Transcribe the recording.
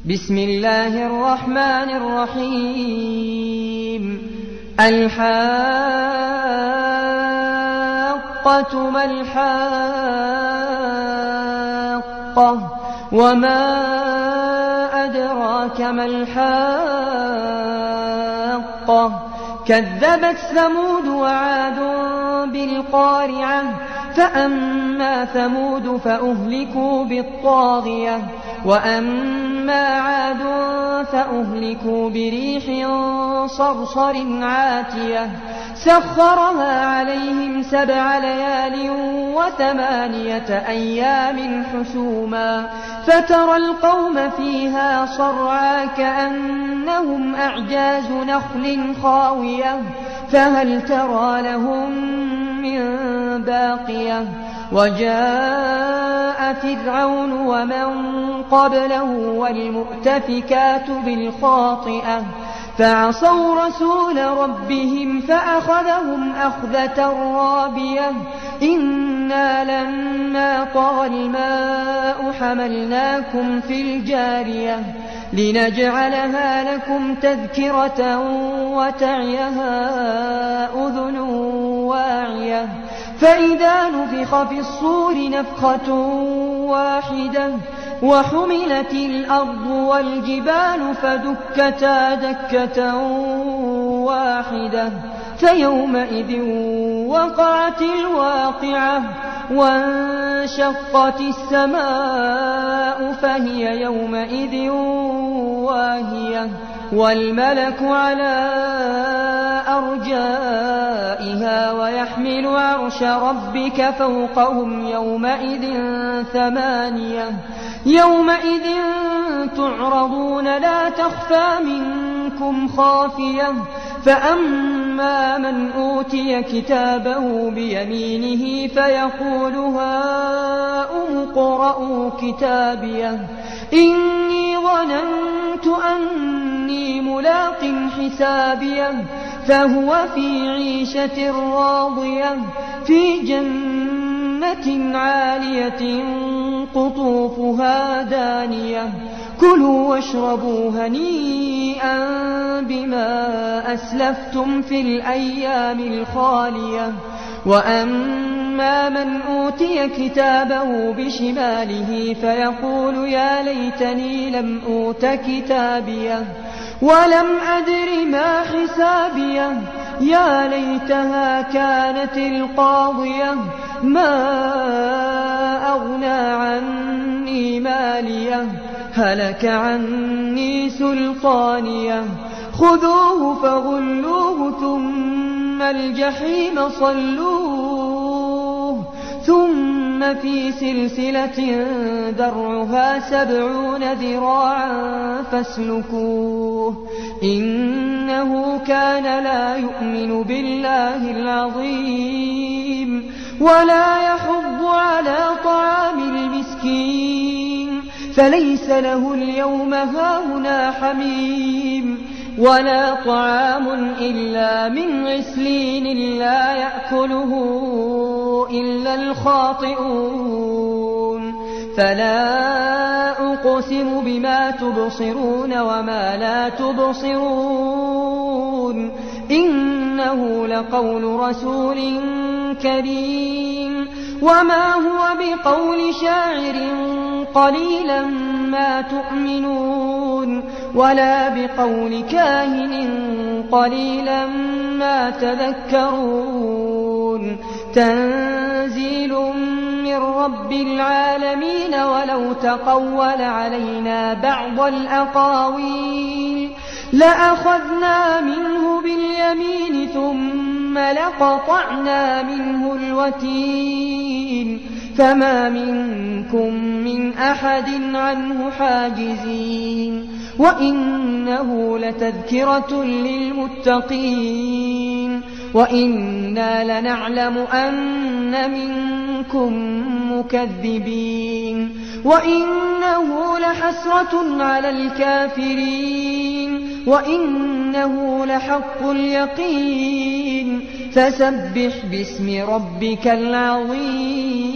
بسم الله الرحمن الرحيم الحاقة ما الحاقة وما أدراك ما الحاقة كذبت ثمود وعاد بالقارعة فأما ثمود فأهلكوا بالطاغية وأما عاد فأهلكوا بريح صرصر عاتية سخرها عليهم 7 ليال و8 أيام حسوما فترى القوم فيها صرعى كأنهم أعجاز نخل خاوية فهل ترى لهم من باقية وجاء فرعون ومن قبله والمؤتفكات بالخاطئة فعصوا رسول ربهم فأخذهم أخذة رابية إنا لما طغى الماء حملناكم في الجارية لنجعلها لكم تذكرة وتعيها أذن واعية فإذا نفخ في الصور نفخة واحدة وحملت الأرض والجبال فدكتا دكة واحدة فيومئذ وقعت الواقعة وانشقت السماء فهي يومئذ واهية والملك على أرجائها ويحمل عرش ربك فوقهم يومئذ 8 يومئذ تعرضون لا تخفى منكم خافية فأما من أوتي كتابه بيمينه فيقول هاؤم اقرءوا كتابيه إني ظننت أني ملاق حسابيه فهو في عيشة راضية في جنة عالية قطوفها دانية كلوا واشربوا هنيئا بما أسلفتم في الأيام الخالية وأما من أوتي كتابه بشماله فيقول يا ليتني لم أوت كتابيه ولم أدر ما حسابيه يا ليتها كانت القاضية ما أغنى عني ماليه هلك عني سلطانيه خذوه فغلوه ثم الجحيم صلوه ثم في سلسلة ذرعها 70 ذراعا فاسلكوه إنه كان لا يؤمن بالله العظيم ولا يحض على طعام المسكين فليس له اليوم هاهنا حميم ولا طعام إلا من غسلين لا يأكله إلا الخاطئون فلا أقسم بما تبصرون وما لا تبصرون إنه لقول رسول كريم وما هو بقول شاعر قليلا ما تؤمنون ولا بقول كاهن قليلا ما تذكرون تنزيل من رب العالمين ولو تقول علينا بعض الأقاويل لأخذنا منه باليمين ثم لقطعنا منه الوتين فما منكم من أحد عنه حاجزين وإنه لتذكرة للمتقين وإنا لنعلم أن منكم مكذبين وإنه لحسرة على الكافرين وإنه لحق اليقين فسبح باسم ربك العظيم